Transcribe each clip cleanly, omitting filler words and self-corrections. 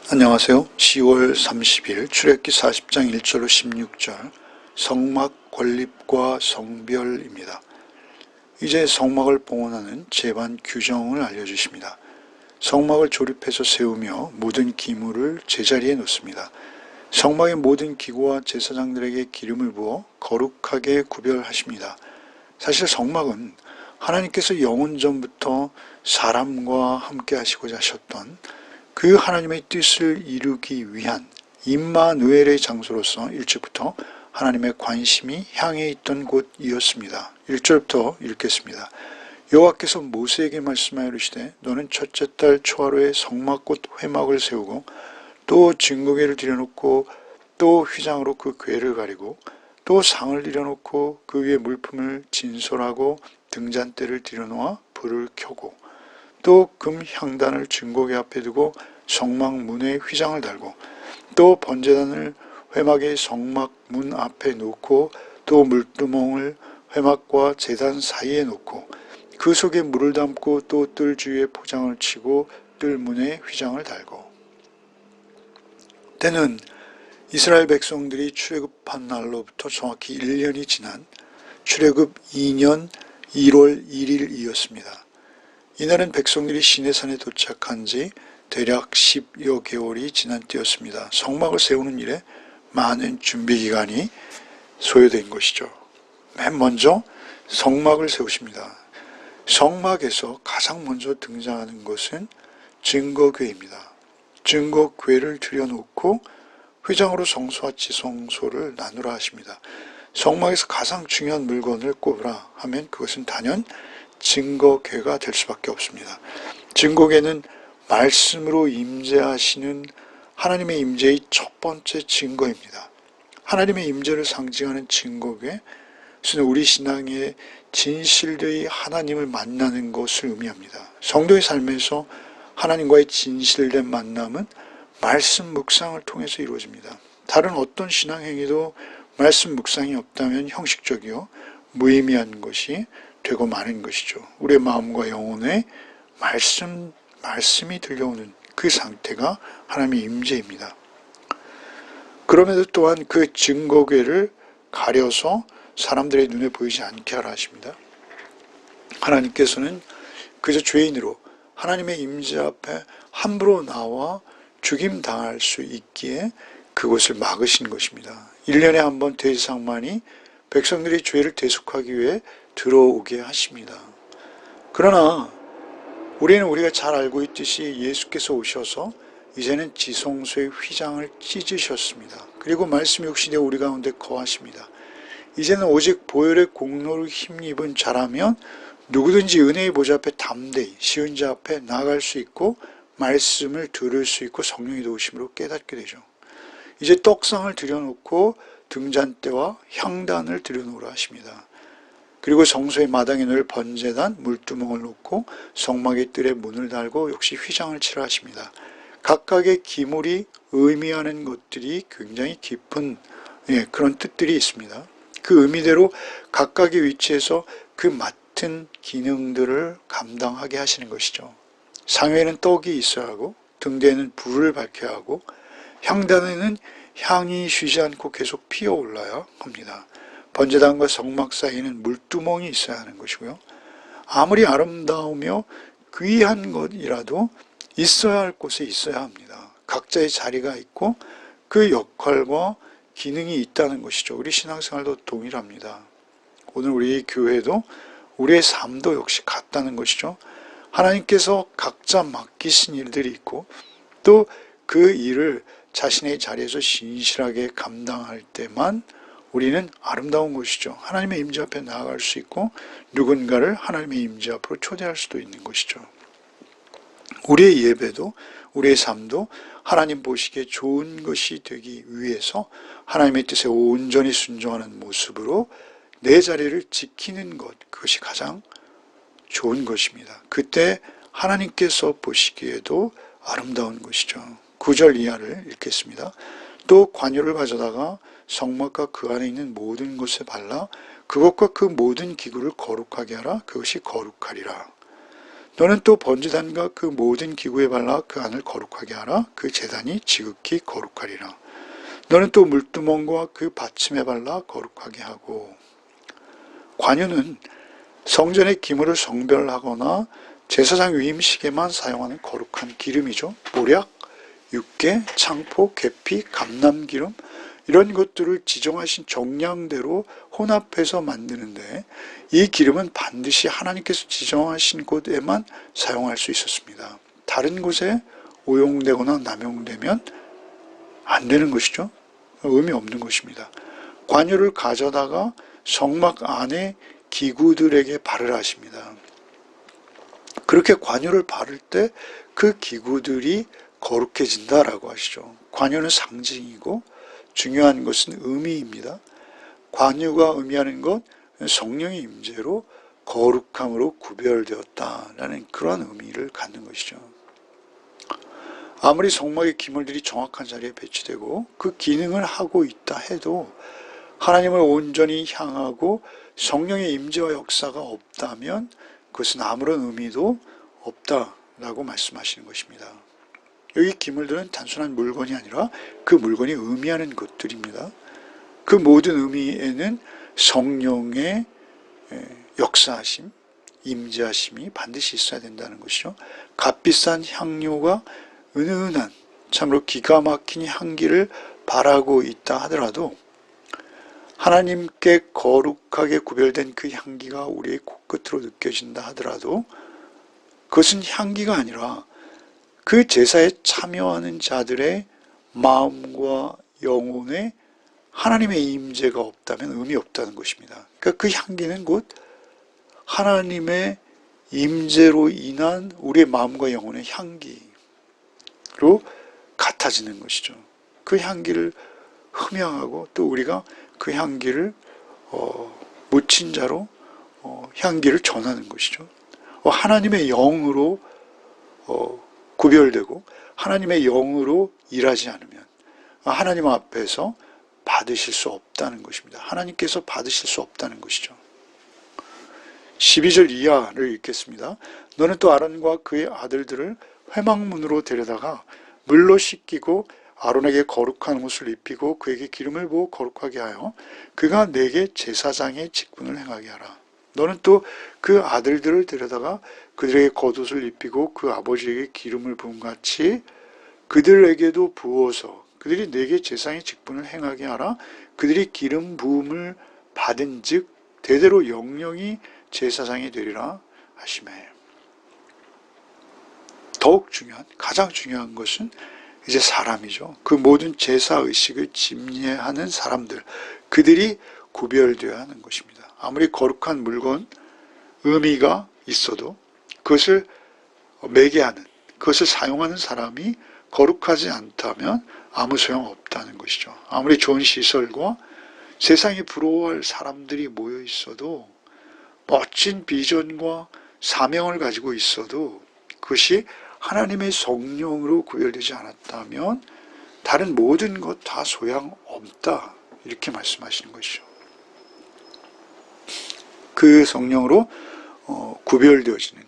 안녕하세요. 10월 30일 출애굽기 40장 1절로 16절 성막 건립과 성별입니다. 이제 성막을 봉헌하는 제반 규정을 알려주십니다. 성막을 조립해서 세우며 모든 기물을 제자리에 놓습니다. 성막의 모든 기구와 제사장들에게 기름을 부어 거룩하게 구별하십니다. 사실 성막은 하나님께서 영원 전부터 사람과 함께 하시고자 하셨던 그 하나님의 뜻을 이루기 위한 임마누엘의 장소로서 1절부터 하나님의 관심이 향해 있던 곳이었습니다. 1절부터 읽겠습니다. 여호와께서 모세에게 말씀하여 이르시되 너는 첫째 달 초하루에 성막꽃 회막을 세우고 또 증거궤를 들여놓고 또 휘장으로 그 궤를 가리고 또 상을 들여놓고 그 위에 물품을 진솔하고 등잔대를 들여놓아 불을 켜고 또 금 향단을 증거궤 앞에 두고 성막 문에 휘장을 달고 또 번제단을 회막의 성막 문 앞에 놓고 또 물두멍을 회막과 제단 사이에 놓고 그 속에 물을 담고 또 뜰 주위에 포장을 치고 뜰 문에 휘장을 달고. 때는 이스라엘 백성들이 출애굽한 날로부터 정확히 1년이 지난 출애굽 2년 1월 1일이었습니다. 이날은 백성들이 시내산에 도착한 지 대략 10여 개월이 지난 때였습니다. 성막을 세우는 일에 많은 준비 기간이 소요된 것이죠. 맨 먼저 성막을 세우십니다. 성막에서 가장 먼저 등장하는 것은 증거궤입니다. 증거궤를 들여놓고 휘장으로 성소와 지성소를 나누라 하십니다. 성막에서 가장 중요한 물건을 꼽으라 하면 그것은 단연 증거궤가 될 수밖에 없습니다. 증거궤는 말씀으로 임재하시는 하나님의 임재의 첫 번째 증거입니다. 하나님의 임재를 상징하는 증거궤는 우리 신앙의 진실의 하나님을 만나는 것을 의미합니다. 성도의 삶에서 하나님과의 진실된 만남은 말씀 묵상을 통해서 이루어집니다. 다른 어떤 신앙 행위도 말씀 묵상이 없다면 형식적이요 무의미한 것이 되고 마는 것이죠. 우리의 마음과 영혼에 말씀이 들려오는 그 상태가 하나님의 임재입니다. 그럼에도 또한 그 증거궤를 가려서 사람들의 눈에 보이지 않게 하라 하십니다. 하나님께서는 그저 죄인으로 하나님의 임재 앞에 함부로 나와 죽임 당할 수 있기에 그것을 막으신 것입니다. 1년에 한 번 대제사장만이 백성들이 죄를 대속하기 위해 들어오게 하십니다. 그러나 우리는 우리가 잘 알고 있듯이 예수께서 오셔서 이제는 지성소의 휘장을 찢으셨습니다. 그리고 말씀이 역시 우리 가운데 거하십니다. 이제는 오직 보혈의 공로를 힘입은 자라면 누구든지 은혜의 보좌 앞에 담대히 시은 자 앞에 나아갈 수 있고 말씀을 들을 수 있고 성령의 도우심으로 깨닫게 되죠. 이제 떡상을 들여놓고 등잔대와 향단을 들여놓으라 하십니다. 그리고 성소의 마당에 넣을 번제단, 물두멍을 놓고 성막의 뜰에 문을 달고 역시 휘장을 치라 하십니다. 각각의 기물이 의미하는 것들이 굉장히 깊은 그런 뜻들이 있습니다. 그 의미대로 각각의 위치에서 그 맡은 기능들을 감당하게 하시는 것이죠. 상에는 떡이 있어야 하고 등대에는 불을 밝혀야 하고 향단에는 향이 쉬지 않고 계속 피어올라야 합니다. 번제단과 성막 사이에는 물두멍이 있어야 하는 것이고요. 아무리 아름다우며 귀한 것이라도 있어야 할 곳에 있어야 합니다. 각자의 자리가 있고 그 역할과 기능이 있다는 것이죠. 우리 신앙생활도 동일합니다. 오늘 우리 교회도 우리의 삶도 역시 같다는 것이죠. 하나님께서 각자 맡기신 일들이 있고 또 그 일을 자신의 자리에서 신실하게 감당할 때만 우리는 아름다운 것이죠. 하나님의 임재 앞에 나아갈 수 있고 누군가를 하나님의 임재 앞으로 초대할 수도 있는 것이죠. 우리의 예배도 우리의 삶도 하나님 보시기에 좋은 것이 되기 위해서 하나님의 뜻에 온전히 순종하는 모습으로 내 자리를 지키는 것, 그것이 가장 좋은 것입니다. 그때 하나님께서 보시기에도 아름다운 것이죠. 9절 이하를 읽겠습니다. 또 관유를 가져다가 성막과 그 안에 있는 모든 것에 발라 그것과 그 모든 기구를 거룩하게 하라. 그것이 거룩하리라. 너는 또 번제단과 그 모든 기구에 발라 그 안을 거룩하게 하라. 그 제단이 지극히 거룩하리라. 너는 또 물두멍과 그 받침에 발라 거룩하게 하고. 관유는 성전의 기물을 성별하거나 제사장 위임식에만 사용하는 거룩한 기름이죠. 모략, 육개, 창포, 계피, 감람기름 이런 것들을 지정하신 정량대로 혼합해서 만드는데 이 기름은 반드시 하나님께서 지정하신 곳에만 사용할 수 있었습니다. 다른 곳에 오용되거나 남용되면 안 되는 것이죠. 의미 없는 것입니다. 관유를 가져다가 성막 안에 기구들에게 바르라 하십니다. 그렇게 관유를 바를 때 그 기구들이 거룩해진다라고 하시죠. 관유는 상징이고 중요한 것은 의미입니다. 관유가 의미하는 것, 성령의 임재로 거룩함으로 구별되었다라는 그런 의미를 갖는 것이죠. 아무리 성막의 기물들이 정확한 자리에 배치되고 그 기능을 하고 있다 해도 하나님을 온전히 향하고 성령의 임재와 역사가 없다면 그것은 아무런 의미도 없다라고 말씀하시는 것입니다. 여기 기물들은 단순한 물건이 아니라 그 물건이 의미하는 것들입니다. 그 모든 의미에는 성령의 역사하심, 임재하심이 반드시 있어야 된다는 것이죠. 값비싼 향료가 은은한 참으로 기가 막힌 향기를 발하고 있다 하더라도 하나님께 거룩하게 구별된 그 향기가 우리의 코끝으로 느껴진다 하더라도 그것은 향기가 아니라 그 제사에 참여하는 자들의 마음과 영혼에 하나님의 임재가 없다면 의미 없다는 것입니다. 그러니까 그 향기는 곧 하나님의 임재로 인한 우리의 마음과 영혼의 향기로 같아지는 것이죠. 그 향기를 흠양하고 또 우리가 그 향기를 묻힌 자로 향기를 전하는 것이죠. 하나님의 영으로 구별되고 하나님의 영으로 일하지 않으면 하나님 앞에서 받으실 수 없다는 것입니다. 하나님께서 받으실 수 없다는 것이죠. 12절 이하를 읽겠습니다. 너는 또 아론과 그의 아들들을 회막문으로 데려다가 물로 씻기고 아론에게 거룩한 옷을 입히고 그에게 기름을 부어 거룩하게 하여 그가 내게 제사장의 직분을 행하게 하라. 너는 또 그 아들들을 데려다가 그들에게 겉옷을 입히고 그 아버지에게 기름을 부은 같이 그들에게도 부어서 그들이 내게 제사장의 직분을 행하게 하라. 그들이 기름 부음을 받은 즉 대대로 영영이 제사장이 되리라 하시매. 더욱 중요한, 가장 중요한 것은 이제 사람이죠. 그 모든 제사의식을 집례하는 사람들, 그들이 구별되어야 하는 것입니다. 아무리 거룩한 물건, 의미가 있어도 그것을 매개하는, 그것을 사용하는 사람이 거룩하지 않다면 아무 소용없다는 것이죠. 아무리 좋은 시설과 세상이 부러워할 사람들이 모여 있어도 멋진 비전과 사명을 가지고 있어도 그것이 하나님의 성령으로 구별되지 않았다면 다른 모든 것 다 소용없다 이렇게 말씀하시는 것이죠. 그 성령으로 구별되어지는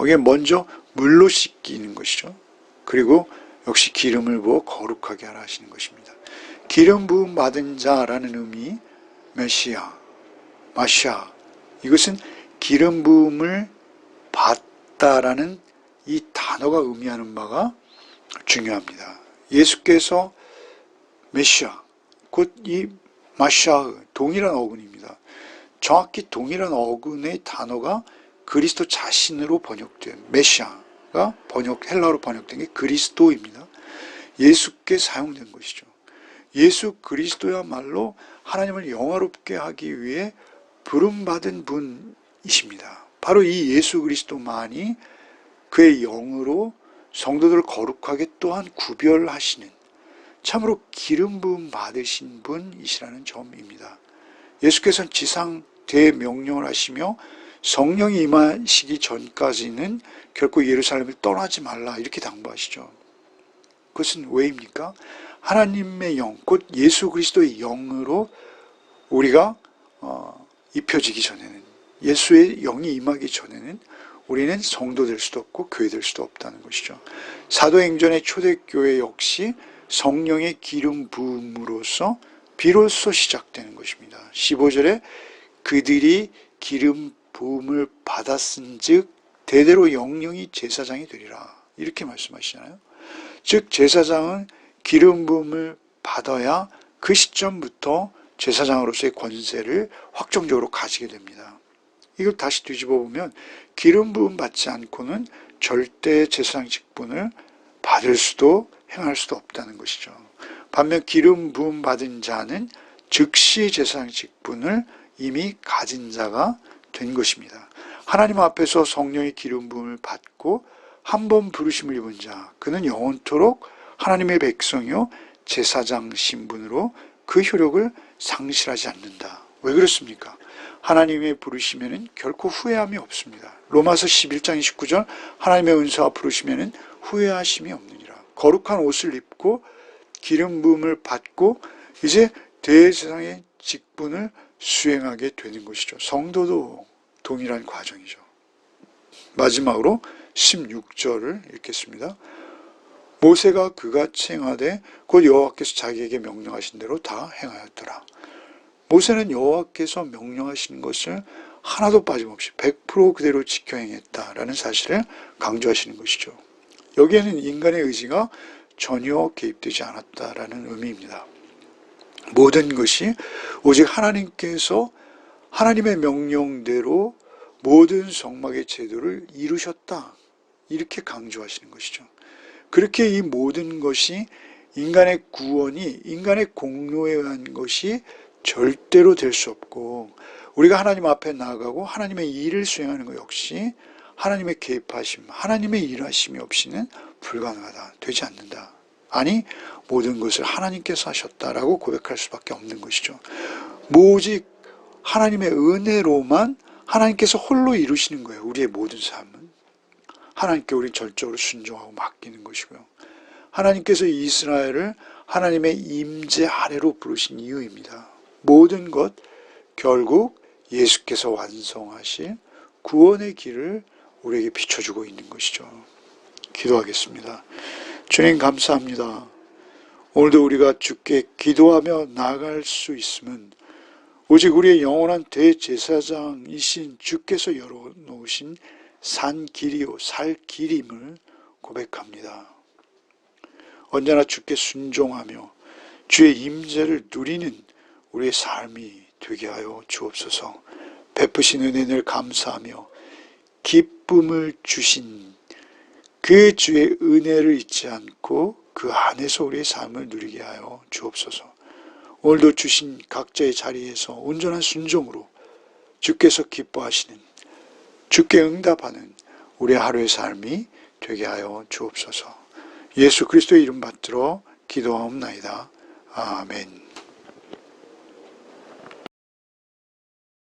이게 먼저 물로 씻기는 것이죠. 그리고 역시 기름을 부어 거룩하게 하라 하시는 것입니다. 기름 부음 받은 자라는 의미 메시아, 마샤 이것은 기름 부음을 받다라는 이 단어가 의미하는 바가 중요합니다. 예수께서 메시아, 곧 이 마샤 동일한 어근입니다. 정확히 동일한 어근의 단어가 그리스도 자신으로 번역된 메시아가 헬라어로 번역된 게 그리스도입니다. 예수께 사용된 것이죠. 예수 그리스도야말로 하나님을 영화롭게 하기 위해 부름받은 분이십니다. 바로 이 예수 그리스도만이 그의 영으로 성도들을 거룩하게 또한 구별하시는 참으로 기름 부음 받으신 분이시라는 점입니다. 예수께서는 지상 대명령을 하시며 성령이 임하시기 전까지는 결코 예루살렘을 떠나지 말라 이렇게 당부하시죠. 그것은 왜입니까? 하나님의 영, 곧 예수 그리스도의 영으로 우리가 입혀지기 전에는 예수의 영이 임하기 전에는 우리는 성도 될 수도 없고 교회 될 수도 없다는 것이죠. 사도행전의 초대교회 역시 성령의 기름 부음으로써 비로소 시작되는 것입니다. 15절에 그들이 기름 부음을 받았은즉 대대로 영영이 제사장이 되리라 이렇게 말씀하시잖아요. 즉 제사장은 기름 부음을 받아야 그 시점부터 제사장으로서의 권세를 확정적으로 가지게 됩니다. 이걸 다시 뒤집어 보면 기름 부음 받지 않고는 절대 제사장 직분을 받을 수도 행할 수도 없다는 것이죠. 반면 기름 부음 받은 자는 즉시 제사장 직분을 이미 가진 자가 된 것입니다. 하나님 앞에서 성령의 기름 부음을 받고 한 번 부르심을 입은 자, 그는 영원토록 하나님의 백성이요 제사장 신분으로 그 효력을 상실하지 않는다. 왜 그렇습니까? 하나님의 부르시면은 결코 후회함이 없습니다. 로마서 11장 29절 하나님의 은사와 부르시면은 후회하심이 없느니라. 거룩한 옷을 입고 기름 부음을 받고 이제 대제사장의 직분을 수행하게 되는 것이죠. 성도도 동일한 과정이죠. 마지막으로 16절을 읽겠습니다. 모세가 그같이 행하되 곧 여호와께서 자기에게 명령하신 대로 다 행하였더라. 모세는 여호와께서 명령하신 것을 하나도 빠짐없이 100% 그대로 지켜 행했다라는 사실을 강조하시는 것이죠. 여기에는 인간의 의지가 전혀 개입되지 않았다라는 의미입니다. 모든 것이 오직 하나님께서 하나님의 명령대로 모든 성막의 제도를 이루셨다. 이렇게 강조하시는 것이죠. 그렇게 이 모든 것이 인간의 구원이 인간의 공로에 의한 것이 절대로 될 수 없고 우리가 하나님 앞에 나아가고 하나님의 일을 수행하는 것 역시 하나님의 개입하심, 하나님의 일하심이 없이는 불가능하다. 되지 않는다. 아니 모든 것을 하나님께서 하셨다라고 고백할 수밖에 없는 것이죠. 오직 하나님의 은혜로만 하나님께서 홀로 이루시는 거예요. 우리의 모든 삶은. 하나님께 우리 절적으로 순종하고 맡기는 것이고요. 하나님께서 이스라엘을 하나님의 임재 아래로 부르신 이유입니다. 모든 것 결국 예수께서 완성하실 구원의 길을 우리에게 비춰주고 있는 것이죠. 기도하겠습니다. 주님 감사합니다. 오늘도 우리가 주께 기도하며 나아갈 수 있음은 오직 우리의 영원한 대제사장이신 주께서 열어놓으신 산 길이요 살 길임을 고백합니다. 언제나 주께 순종하며 주의 임재를 누리는 우리의 삶이 되게 하여 주옵소서. 베푸신 은혜를 감사하며 기쁨을 주신 그 주의 은혜를 잊지 않고 그 안에서 우리의 삶을 누리게 하여 주옵소서. 오늘도 주신 각자의 자리에서 온전한 순종으로 주께서 기뻐하시는 주께 응답하는 우리의 하루의 삶이 되게 하여 주옵소서. 예수 그리스도의 이름 받들어 기도하옵나이다. 아멘.